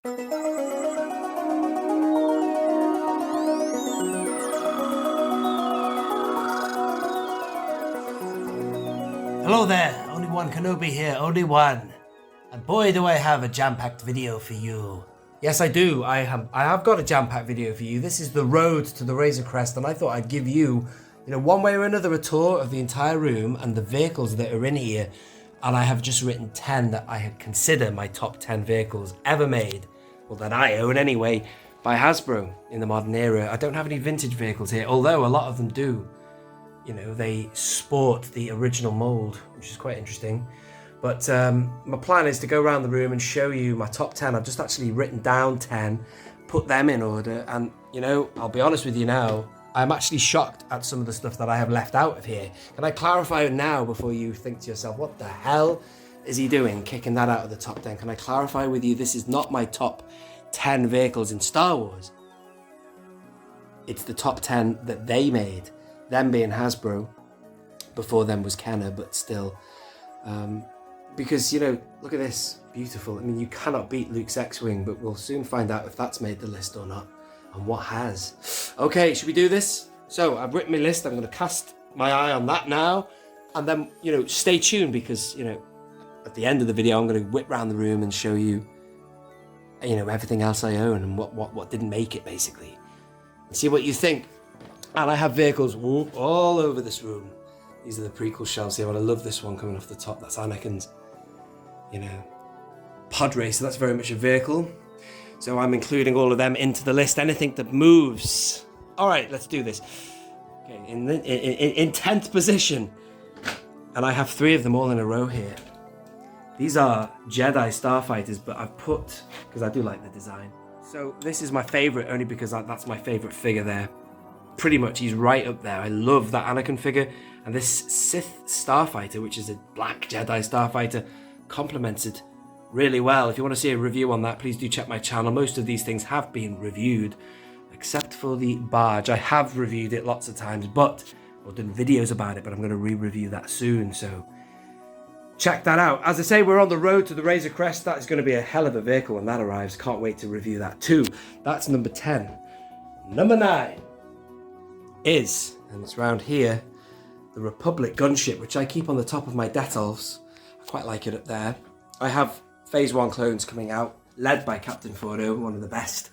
Hello there, only One Kenobi here, only one. And boy do I have a jam-packed video for you. Yes I do, I have got a jam-packed video for you. This is the road to the Razor Crest, and I thought I'd give you, one way or another, a tour of the entire room and the vehicles that are in here. And I have just written 10 that I consider my top 10 vehicles ever made, well that I own anyway, by Hasbro in the modern era. I don't have any vintage vehicles here, although a lot of them do. They sport the original mold, which is quite interesting. But my plan is to go around the room and show you my top 10. I've just actually written down 10, put them in order, and I'll be honest with you now, I'm actually shocked at some of the stuff that I have left out of here. Can I clarify now before you think to yourself, what the hell is he doing, kicking that out of the top 10? Can I clarify with you, this is not my top 10 vehicles in Star Wars. It's the top 10 that they made. Them being Hasbro, before them was Kenner, but still. Because, look at this, beautiful. I mean, you cannot beat Luke's X-Wing, but we'll soon find out if that's made the list or not, and what has. Okay, should we do this? So, I've written my list, I'm going to cast my eye on that now, and then, stay tuned, because, at the end of the video, I'm going to whip around the room and show you, everything else I own, and what didn't make it, basically. And see what you think. And I have vehicles all over this room. These are the prequel shelves here, and I love this one coming off the top. That's Anakin's, pod racer. That's very much a vehicle. So I'm including all of them into the list. Anything that moves. All right, let's do this. Okay, in 10th position. And I have 3 of them all in a row here. These are Jedi Starfighters, but I've put, because I do like the design. So this is my favorite, only because that's my favorite figure there. Pretty much, he's right up there. I love that Anakin figure, and this Sith Starfighter, which is a black Jedi Starfighter, complements it really well. If you want to see a review on that, please do check my channel. Most of these things have been reviewed, except for the Barge. I have reviewed it lots of times, or done videos about it, but I'm going to re-review that soon, so check that out. As I say, we're on the road to the Razor Crest. That is going to be a hell of a vehicle when that arrives. Can't wait to review that too. That's number 10. Number 9 is, and it's round here, the Republic Gunship, which I keep on the top of my Detolfs. I quite like it up there. I have Phase 1 clones coming out, led by Captain Fordo, one of the best.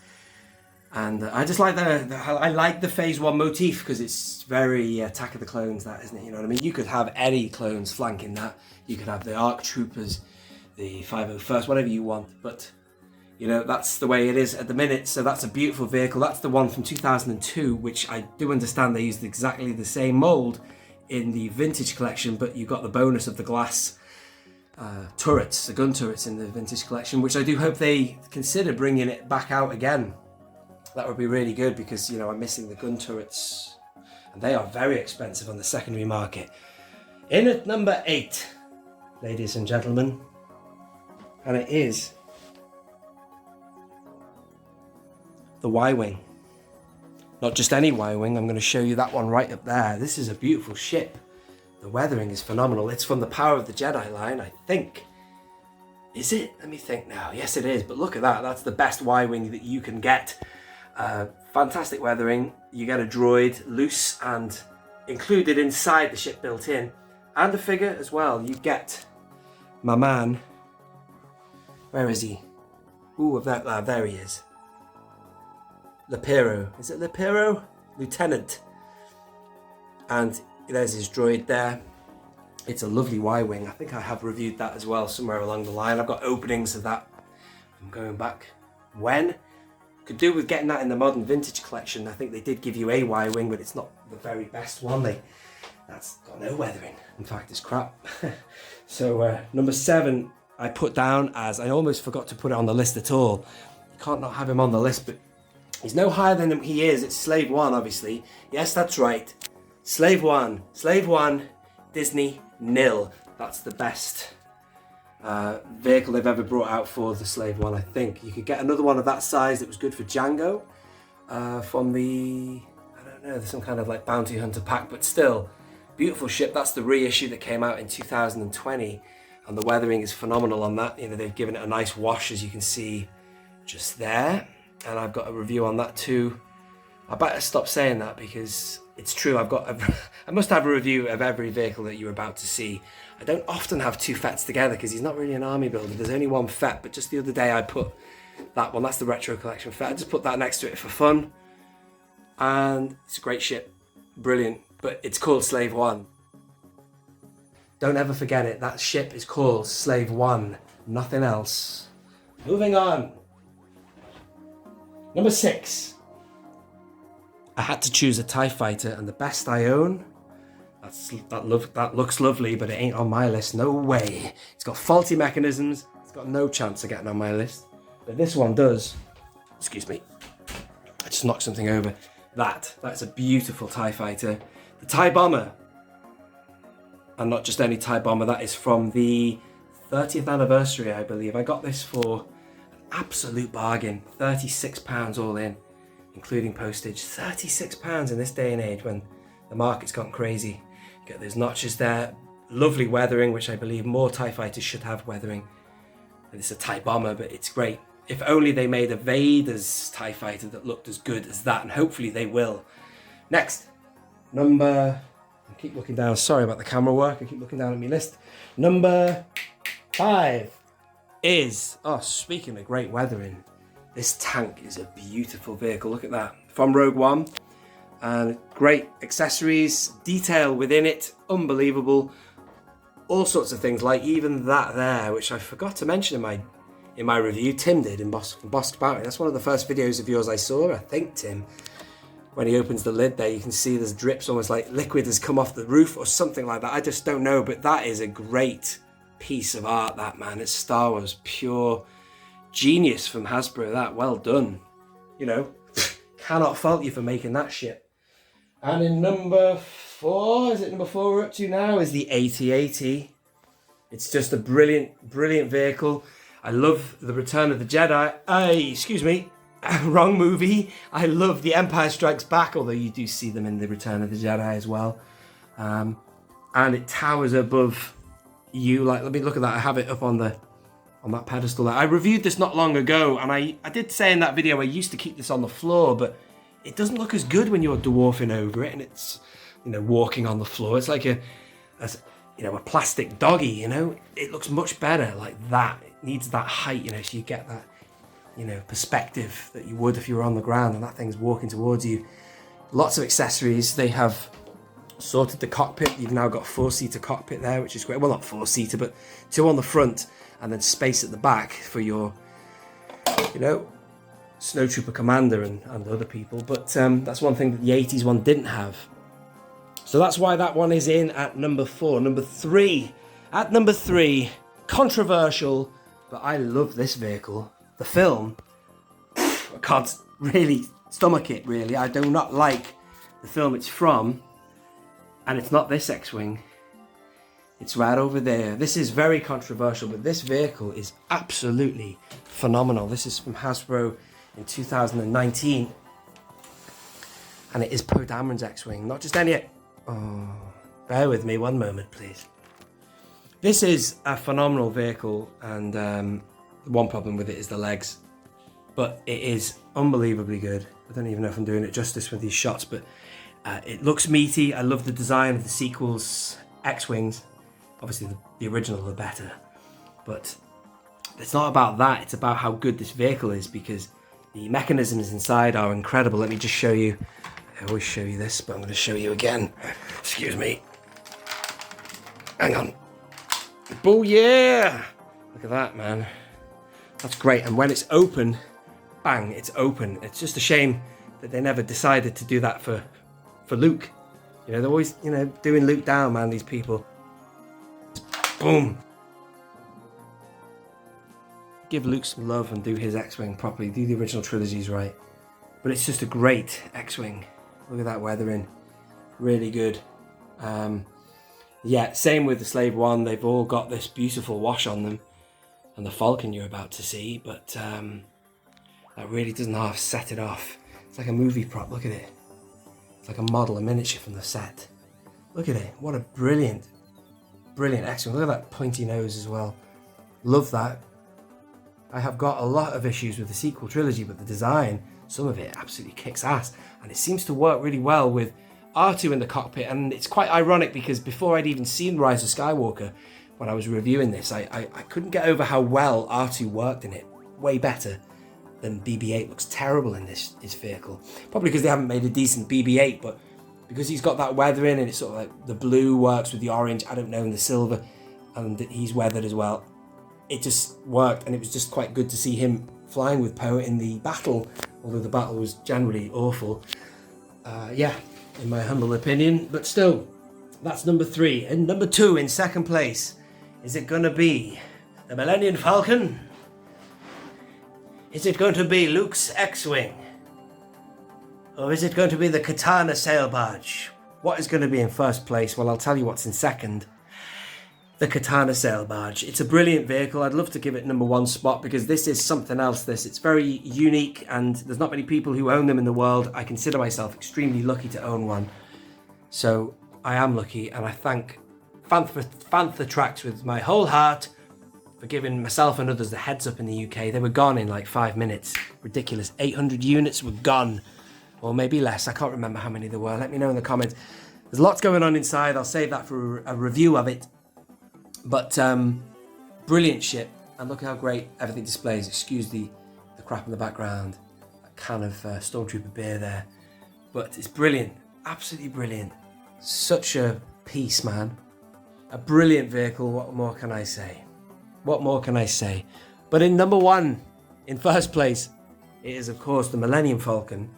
And I just like I like the Phase 1 motif, because it's very Attack of the Clones, that, isn't it? You know what I mean? You could have any clones flanking that. You could have the ARC Troopers, the 501st, whatever you want, but that's the way it is at the minute. So that's a beautiful vehicle. That's the one from 2002, which I do understand they used exactly the same mold in the vintage collection, but you got the bonus of the glass turrets, the gun turrets in the vintage collection, which I do hope they consider bringing it back out again. That would be really good, because I'm missing the gun turrets, and they are very expensive on the secondary market. In at number 8, ladies and gentlemen, and it is the Y-Wing. Not just any Y-Wing, I'm going to show you that one right up there. This is a beautiful ship. The weathering is phenomenal. It's from the Power of the Jedi line, I think. Is it? Let me think now. Yes, it is, but look at that. That's the best Y-Wing that you can get. Fantastic weathering. You get a droid, loose and included inside the ship built in. And a figure as well. You get my man. Where is he? Ooh, there he is. Lepero. Is it Lepero? Lieutenant. And there's his droid there. It's a lovely Y-Wing. I think I have reviewed that as well somewhere along the line. I've got openings of that. I'm going back. When? Could do with getting that in the modern vintage collection. I think they did give you a Y-Wing, but it's not the very best one. That's got no weathering. In fact, it's crap. So number 7 I put down as, I almost forgot to put it on the list at all. You can't not have him on the list, but he's no higher than he is. It's Slave 1, obviously. Yes, that's right. Slave 1. Slave 1, Disney, nil. That's the best vehicle they've ever brought out for the Slave 1, I think. You could get another one of that size that was good for Django from the, I don't know, some kind of like bounty hunter pack, but still, beautiful ship. That's the reissue that came out in 2020, and the weathering is phenomenal on that. They've given it a nice wash, as you can see just there. And I've got a review on that too. I better stop saying that because it's true. I must have a review of every vehicle that you're about to see. I don't often have two Fets together because he's not really an army builder. There's only one Fet, but just the other day I put that one. That's the Retro Collection Fet. I just put that next to it for fun. And it's a great ship. Brilliant. But it's called Slave One. Don't ever forget it. That ship is called Slave One. Nothing else. Moving on. Number 6. I had to choose a TIE Fighter, and the best I own, that looks lovely, but it ain't on my list. No way. It's got faulty mechanisms. It's got no chance of getting on my list. But this one does. Excuse me. I just knocked something over. That's a beautiful TIE Fighter. The TIE Bomber. And not just any TIE Bomber, that is from the 30th anniversary, I believe. I got this for an absolute bargain. £36 all in, including postage. £36 in this day and age when the market's gone crazy. You get those notches there. Lovely weathering, which I believe more TIE Fighters should have weathering. And it's a TIE Bomber, but it's great. If only they made a Vader's TIE Fighter that looked as good as that, and hopefully they will. Next, I keep looking down, sorry about the camera work, I keep looking down at my list. Number 5 is, speaking of great weathering, this tank is a beautiful vehicle. Look at that, from Rogue One. And great accessories, detail within it, unbelievable. All sorts of things, like even that there, which I forgot to mention in my review. Tim did in Bossed About It. That's one of the first videos of yours I saw, I think, Tim. When he opens the lid there, you can see there's drips, almost like liquid has come off the roof or something like that. I just don't know, but that is a great piece of art, that, man. It's Star Wars, pure genius from Hasbro. That, well done. You know, cannot fault you for making that shit. And in number 4, is it number 4 we're up to now, is the AT-AT. It's just a brilliant, brilliant vehicle. I love the Return of the Jedi. Excuse me, wrong movie. I love the Empire Strikes Back, although you do see them in the Return of the Jedi as well. And it towers above you. Like, let me look at that. I have it up on that pedestal there. I reviewed this not long ago, and I did say in that video I used to keep this on the floor, but it doesn't look as good when you're dwarfing over it and it's, you know, walking on the floor. It's like a plastic doggy, you know. It looks much better like that. It needs that height, you know, so you get that, you know, perspective that you would if you were on the ground and that thing's walking towards you. Lots of accessories. They have sorted the cockpit. You've now got a 4-seater cockpit there, which is great. Well, not 4-seater, but 2 on the front and then space at the back for your, you know, snowtrooper commander and other people. But that's one thing that the 80s one didn't have. So that's why that one is in at number 4. Number 3. At number 3, controversial, but I love this vehicle. The film, I can't really stomach it, really. I do not like the film it's from. And it's not this X-Wing. It's right over there. This is very controversial, but this vehicle is absolutely phenomenal. This is from Hasbro in 2019. And it is Poe Dameron's X-Wing, not just any... Oh, bear with me one moment, please. This is a phenomenal vehicle, and the one problem with it is the legs. But it is unbelievably good. I don't even know if I'm doing it justice with these shots, but it looks meaty. I love the design of the sequels, X-Wings. Obviously, the original are better. But it's not about that. It's about how good this vehicle is, because the mechanisms inside are incredible. Let me just show you. I always show you this, but I'm going to show you again. Excuse me. Hang on. Oh, yeah! Look at that, man. That's great. And when it's open, bang, it's open. It's just a shame that they never decided to do that for Luke. You know, they're always, you know, doing Luke down, man, these people. Boom. Give Luke some love and do his X-Wing properly. Do the original trilogies right. But it's just a great X-Wing. Look at that weathering. Really good. Yeah, same with the Slave One. They've all got this beautiful wash on them. And the Falcon you're about to see. But that really doesn't half set it off. It's like a movie prop. Look at it. It's like a model, a miniature from the set. Look at it. What a brilliant X-Wing. Look at that pointy nose as well. Love that. I have got a lot of issues with the sequel trilogy, but the design, some of it absolutely kicks ass. And it seems to work really well with R2 in the cockpit. And it's quite ironic because before I'd even seen Rise of Skywalker, when I was reviewing this, I couldn't get over how well R2 worked in it. Way better than BB-8. Looks terrible in this vehicle. Probably because they haven't made a decent BB-8, but because he's got that weathering and it's sort of like the blue works with the orange, I don't know, and the silver, and he's weathered as well. It just worked, and it was just quite good to see him flying with Poe in the battle, although the battle was generally awful. Yeah, in my humble opinion, but still, that's number 3. And number 2 in second place, is it going to be the Millennium Falcon? Is it going to be Luke's X-Wing? Or is it going to be the Katana Sail Barge? What is going to be in first place? Well, I'll tell you what's in second. The Katana Sail Barge. It's a brilliant vehicle. I'd love to give it number 1 spot because this is something else. It's very unique and there's not many people who own them in the world. I consider myself extremely lucky to own one. So I am lucky, and I thank Fantha Tracks with my whole heart for giving myself and others the heads up in the UK. They were gone in like 5 minutes. Ridiculous. 800 units were gone. Or maybe less. I can't remember how many there were. Let me know in the comments. There's lots going on inside. I'll save that for a review of it. But brilliant ship. And look how great everything displays. Excuse the crap in the background. That can of Stormtrooper beer there. But it's brilliant. Absolutely brilliant. Such a piece, man. A brilliant vehicle. What more can I say? What more can I say? But in number 1, in first place, it is, of course, the Millennium Falcon.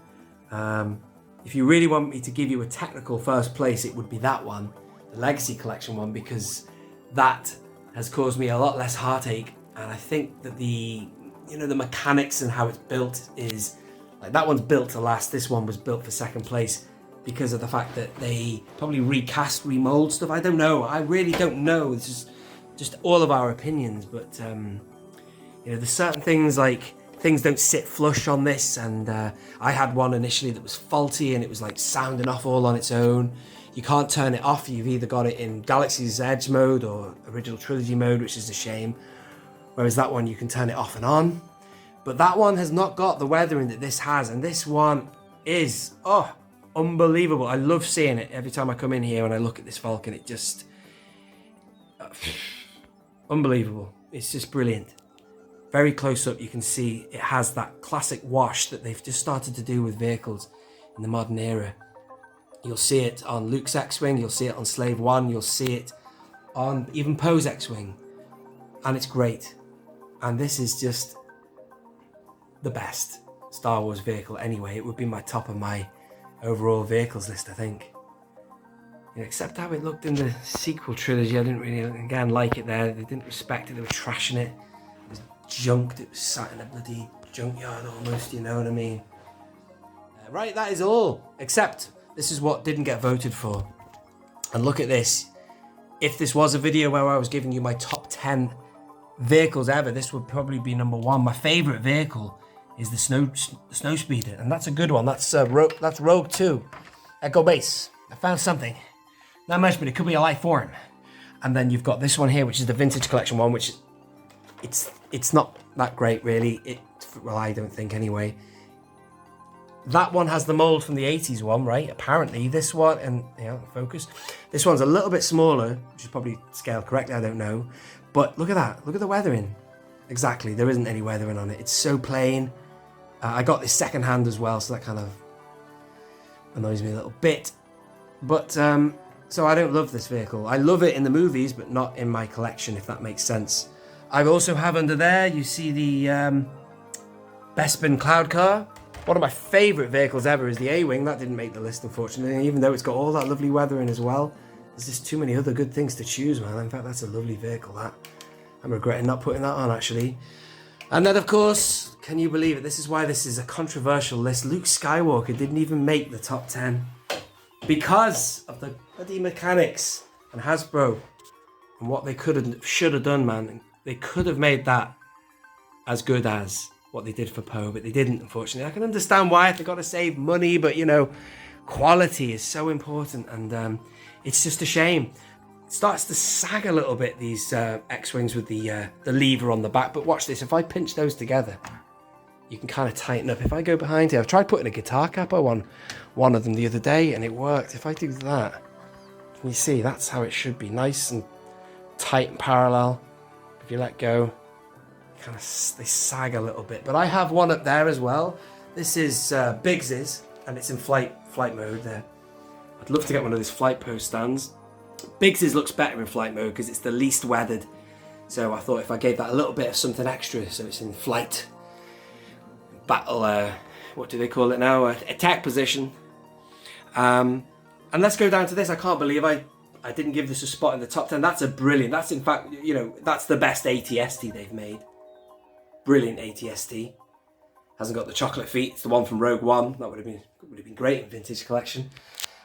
If you really want me to give you a technical first place, it would be that one, the Legacy Collection one, because that has caused me a lot less heartache. And I think that the mechanics and how it's built is like, that one's built to last. This one was built for second place because of the fact that they probably recast, remold stuff. I don't know. I really don't know. This is just all of our opinions. But there's certain things like things don't sit flush on this, and I had one initially that was faulty and it was like sounding off all on its own. You can't turn it off. You've either got it in Galaxy's Edge mode or Original Trilogy mode, which is a shame. Whereas that one you can turn it off and on. But that one has not got the weathering that this has, and this one is unbelievable. I love seeing it every time I come in here and I look at this Falcon. It just unbelievable. It's just brilliant. Very close up, you can see it has that classic wash that they've just started to do with vehicles in the modern era. You'll see it on Luke's X-Wing, you'll see it on Slave One, you'll see it on even Poe's X-Wing. And it's great. And this is just the best Star Wars vehicle anyway. It would be my top of my overall vehicles list, I think. Except how it looked in the sequel trilogy, I didn't really, again, like it there. They didn't respect it, they were trashing it. Junked, it was sat in a bloody junkyard almost, you know what I mean? Right, that is all, except this is what didn't get voted for. And look at this. If this was a video where I was giving you my top 10 vehicles ever, this would probably be number 1. My favourite vehicle is the Snowspeeder, and that's a good one. That's Rogue 2, Echo Base. I found something. Not much, but it could be a light form. And then you've got this one here, which is the Vintage Collection one, which it's not that great really. Well, I don't think anyway. That one has the mold from the 80s one, right? Apparently this one, and focus. This one's a little bit smaller, which is probably scaled correctly, I don't know. But look at that, look at the weathering. Exactly, there isn't any weathering on it. It's so plain. I got this second hand as well, so that kind of annoys me a little bit. But so I don't love this vehicle. I love it in the movies, but not in my collection, if that makes sense. I also have under there, you see the Bespin Cloud Car. One of my favourite vehicles ever is the A-Wing. That didn't make the list, unfortunately, even though it's got all that lovely weathering as well. There's just too many other good things to choose, man. In fact, that's a lovely vehicle, that. I'm regretting not putting that on, actually. And then, of course, can you believe it? This is why this is a controversial list. Luke Skywalker didn't even make the top 10 because of the bloody mechanics and Hasbro and what they should have done, man. They could have made that as good as what they did for Poe, but they didn't, unfortunately. I can understand why, if they've got to save money, but, quality is so important, and it's just a shame. starts to sag a little bit, these X-Wings with the lever on the back. But watch this, if I pinch those together, you can kind of tighten up. If I go behind here, I've tried putting a guitar capo on one of them the other day and it worked. If I do that, can you see, that's how it should be, nice and tight and parallel. If you let go, kind of they sag a little bit. But I have one up there as well. This is Biggs's, and it's in flight mode there. I'd love to get one of those flight post stands. Biggs's looks better in flight mode because it's the least weathered. So I thought if I gave that a little bit of something extra, so it's in flight, battle, what do they call it now? Attack position. And let's go down to this. I can't believe I didn't give this a spot in the top 10. That's a brilliant. That's in fact, you know, that's the best ATST they've made. Brilliant ATST. Hasn't got the chocolate feet. It's the one from Rogue One. That would have been great in vintage collection.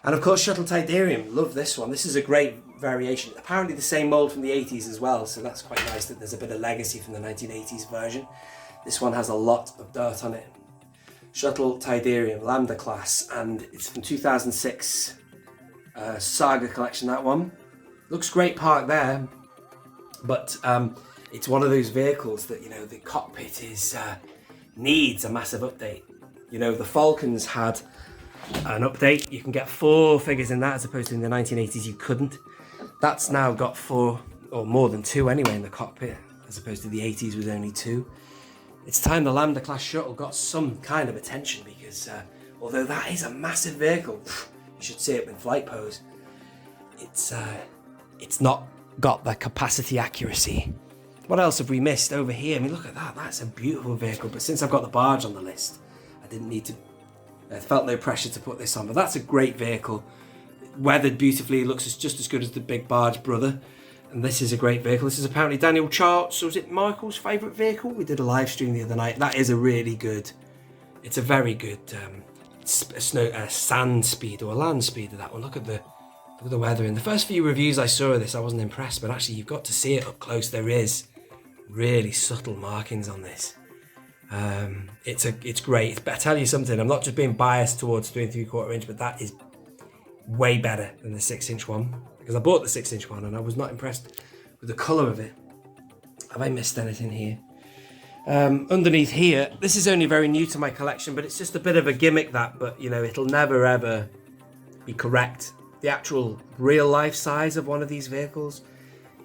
And of course, Shuttle Tydirium. Love this one. This is a great variation. Apparently the same mold from the 80s as well, so that's quite nice that there's a bit of legacy from the 1980s version. This one has a lot of dirt on it. Shuttle Tydirium, Lambda class, and it's from 2006 Saga collection, that one. Looks great parked there, but it's one of those vehicles that, you know, the cockpit is needs a massive update. You know, the Falcons had an update. You can get 4 figures in that, as opposed to in the 1980s you couldn't. That's now got 4, or more than 2 anyway, in the cockpit, as opposed to the 80s was only 2. It's time the Lambda class shuttle got some kind of attention, because although that is a massive vehicle, you should see it in flight pose, it's not got the capacity accuracy. What else have we missed over here? I mean, look at that. That's a beautiful vehicle. But since I've got the Barge on the list, I didn't need to. I felt no pressure to put this on. But that's a great vehicle. Weathered beautifully. Looks just as good as the big Barge brother. And this is a great vehicle. This is apparently Daniel Chart's, or was it Michael's favourite vehicle? We did a live stream the other night. That is a really good. It's a very good sand speed or land speed of that one. Look at the weather. In the first few reviews I saw of this, I wasn't impressed. But actually, you've got to see it up close. There is really subtle markings on this. It's great. But I tell you something, I'm not just being biased towards 3 3/4 inch, but that is way better than the 6-inch one, because I bought the 6-inch one and I was not impressed with the colour of it. Have I missed anything here? Underneath here, this is only very new to my collection, but it's just a bit of a gimmick, that, but you know, it'll never ever be correct. The actual real life size of one of these vehicles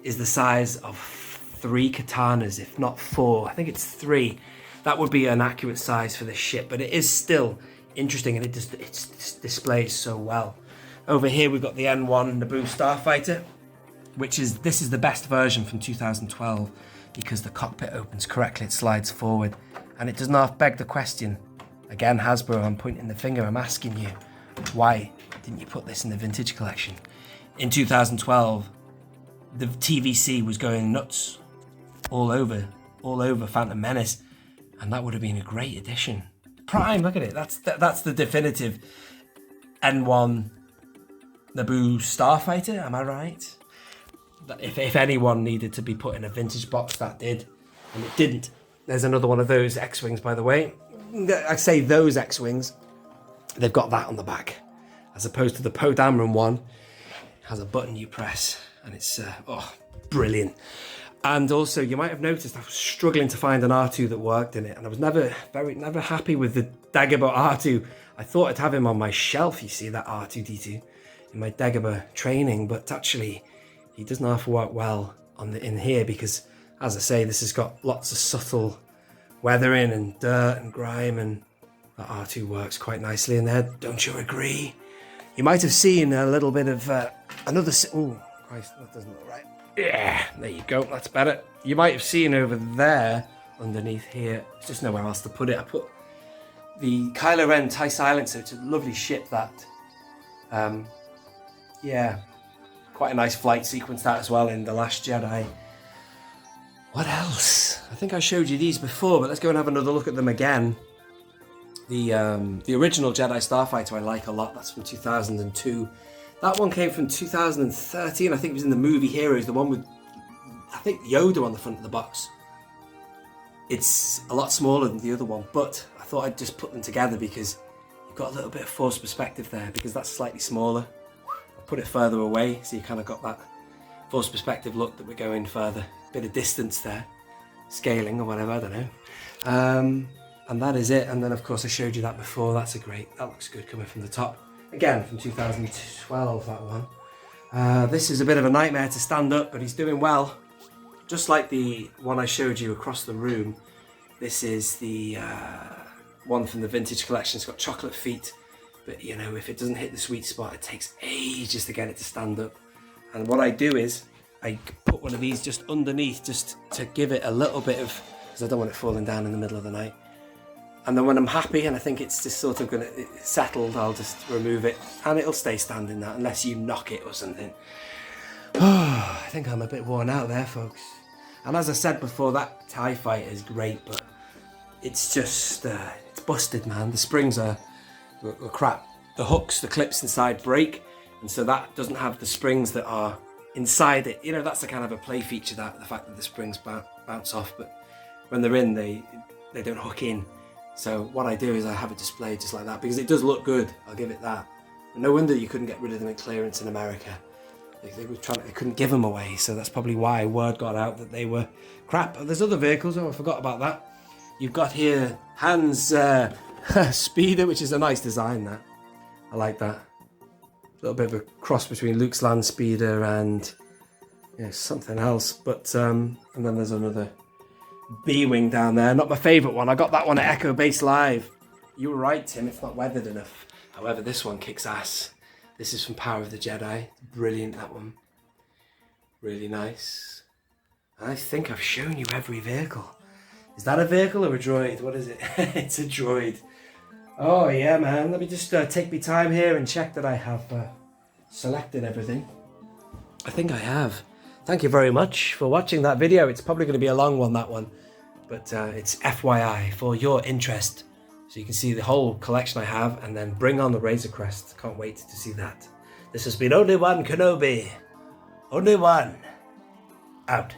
is the size of 3 katanas, if not 4. I think it's 3. That would be an accurate size for this ship, but it is still interesting, and it displays so well. Over here we've got the N1 Naboo Starfighter, this is the best version from 2012, because the cockpit opens correctly, it slides forward, and it does not beg the question. Again, Hasbro, I'm pointing the finger, I'm asking you, why didn't you put this in the vintage collection? In 2012, the TVC was going nuts all over Phantom Menace, and that would have been a great addition. Prime, look at it. That's the definitive N1 Naboo Starfighter. Am I right? If anyone needed to be put in a vintage box, that did, and it didn't. There's another one of those X-wings, by the way. I say those X-wings. They've got that on the back, as opposed to the Poe Dameron one. It has a button you press, and it's brilliant. And also, you might have noticed I was struggling to find an R2 that worked in it, and I was never happy with the Dagobah R2. I thought I'd have him on my shelf, you see, that R2-D2, in my Dagobah training, but actually, he doesn't have to work well in here, because, as I say, this has got lots of subtle weathering and dirt and grime, and that R2 works quite nicely in there. Don't you agree? You might have seen a little bit of another... Oh, Christ, that doesn't look right. Yeah, there you go, that's better. You might have seen over there, underneath here, there's just nowhere else to put it. I put the Kylo Ren TIE Silencer. It's a lovely ship, that. Yeah, quite a nice flight sequence, that as well, in The Last Jedi. What else? I think I showed you these before, but let's go and have another look at them again. The original Jedi Starfighter I like a lot. That's from 2002. That one came from 2013. I think it was in the movie Heroes, the one with, I think, Yoda on the front of the box. It's a lot smaller than the other one, but I thought I'd just put them together because you've got a little bit of forced perspective there, because that's slightly smaller. I'll put it further away, so you kind of got that force perspective look that we're going further. Bit of distance there, scaling or whatever, I don't know. And that is it. And then of course I showed you that before. That looks good coming from the top. Again, from 2012, that one. This is a bit of a nightmare to stand up, but he's doing well. Just like the one I showed you across the room, this is the one from the vintage collection. It's got chocolate feet, but you know, if it doesn't hit the sweet spot, it takes ages to get it to stand up. And what I do is I put one of these just underneath, just to give it a little bit of, because I don't want it falling down in the middle of the night. And then when I'm happy and I think it's just sort of settled, I'll just remove it and it'll stay standing there unless you knock it or something. Oh, I think I'm a bit worn out there, folks. And as I said before, that TIE Fighter is great, but it's just, it's busted, man. The springs are crap. The hooks, the clips inside break, and so that doesn't have the springs that are inside it. You know, that's the kind of a play feature, that the fact that the springs bounce off, but when they're in, they don't hook in. So what I do is I have it displayed just like that, because it does look good, I'll give it that. But no wonder you couldn't get rid of them in clearance in America. They couldn't give them away, so that's probably why word got out that they were crap. Oh, there's other vehicles, I forgot about that. You've got here Han's Speeder, which is a nice design, that. I like that. A little bit of a cross between Luke's Land Speeder and something else. But and then there's another B-Wing down there. Not my favourite one. I got that one at Echo Base Live. You were right, Tim, it's not weathered enough. However, this one kicks ass. This is from Power of the Jedi. Brilliant, that one. Really nice. I think I've shown you every vehicle. Is that a vehicle or a droid? What is it? It's a droid. Oh yeah, man. Let me just take my time here and check that I have selected everything. I think I have. Thank you very much for watching that video. It's probably going to be a long one, that one. But it's FYI for your interest. So you can see the whole collection I have, and then bring on the Razor Crest. Can't wait to see that. This has been Only One Kenobi. Only one. Out.